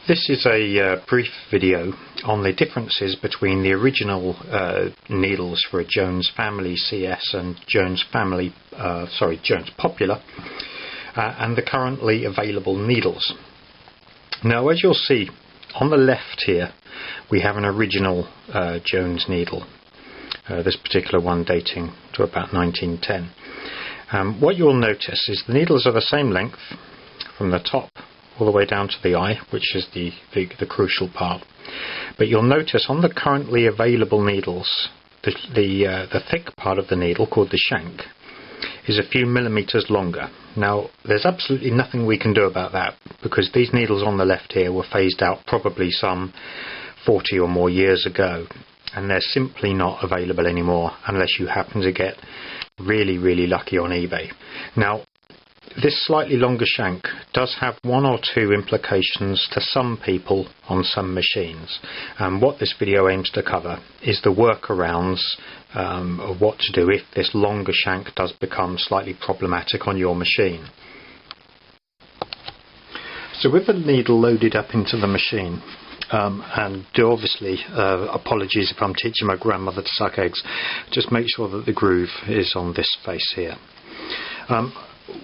This is a brief video on the differences between the original needles for a Jones Family CS and Jones Popular and the currently available needles. Now, as you'll see on the left here, we have an original Jones needle, this particular one dating to about 1910. What you'll notice is the needles are the same length from the top all the way down to the eye, which is the crucial part. But you'll notice on the currently available needles, the thick part of the needle, called the shank, is a few millimeters longer. Now, there's absolutely nothing we can do about that, because these needles on the left here were phased out probably some 40 or more years ago, and they're simply not available anymore unless you happen to get really lucky on eBay. Now, this slightly longer shank does have one or two implications to some people on some machines, and what this video aims to cover is the workarounds of what to do if this longer shank does become slightly problematic on your machine. So with the needle loaded up into the machine, and obviously apologies if I'm teaching my grandmother to suck eggs, just make sure that the groove is on this face here.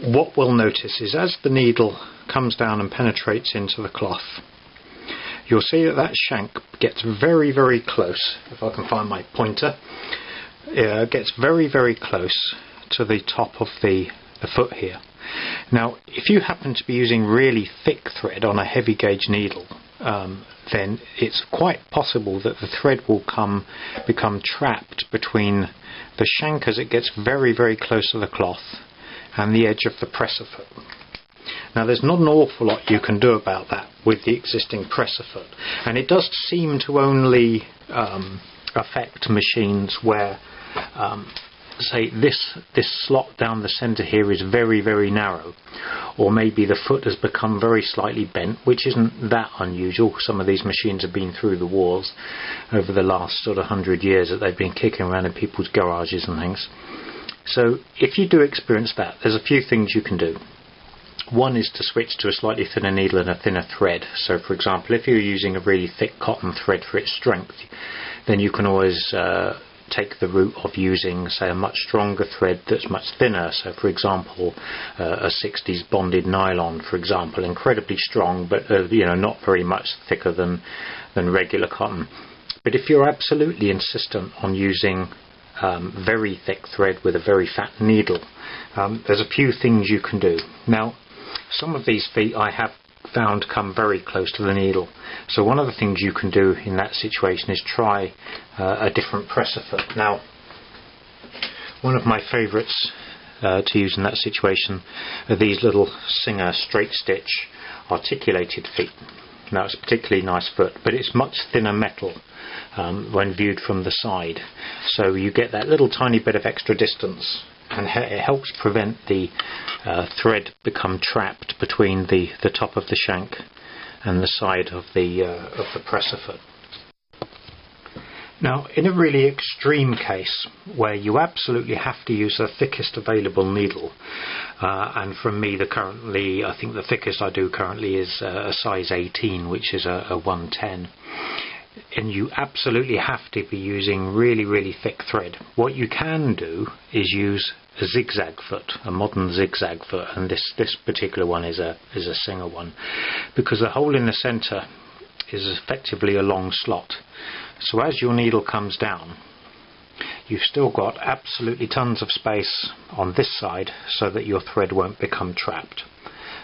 What we'll notice is as the needle comes down and penetrates into the cloth, you'll see that shank gets very close. If I can find my pointer, gets very close to the top of the foot here. Now, if you happen to be using really thick thread on a heavy gauge needle, then it's quite possible that the thread will become trapped between the shank as it gets very close to the cloth and the edge of the presser foot. Now, there's not an awful lot you can do about that with the existing presser foot, and it does seem to only affect machines where say this slot down the center here is very narrow, or maybe the foot has become very slightly bent, which isn't that unusual. Some of these machines have been through the wars over the last sort of 100 years that they've been kicking around in people's garages and things. So if you do experience that, there's a few things you can do. One is to switch to a slightly thinner needle and a thinner thread. So for example, if you're using a really thick cotton thread for its strength, then you can always take the route of using, say, a much stronger thread that's much thinner. So for example, a 60s bonded nylon, for example, incredibly strong, but not very much thicker than regular cotton. But if you're absolutely insistent on using very thick thread with a very fat needle, there's a few things you can do. Now, some of these feet I have found come very close to the needle, so one of the things you can do in that situation is try a different presser foot. Now, one of my favourites to use in that situation are these little Singer straight stitch articulated feet. Now, it's a particularly nice foot, but it's much thinner metal when viewed from the side, so you get that little tiny bit of extra distance, and it helps prevent the thread become trapped between the top of the shank and the side of the presser foot. Now, in a really extreme case where you absolutely have to use the thickest available needle, and from me I think the thickest I do currently is a size 18, which is a 110, and you absolutely have to be using really thick thread, what you can do is use a zigzag foot, a modern zigzag foot, and this particular one is a Singer one, because the hole in the center is effectively a long slot. So as your needle comes down, you've still got absolutely tons of space on this side so that your thread won't become trapped.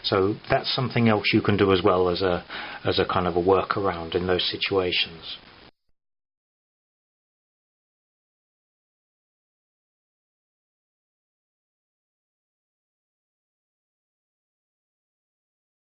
So that's something else you can do as well as a kind of a workaround in those situations.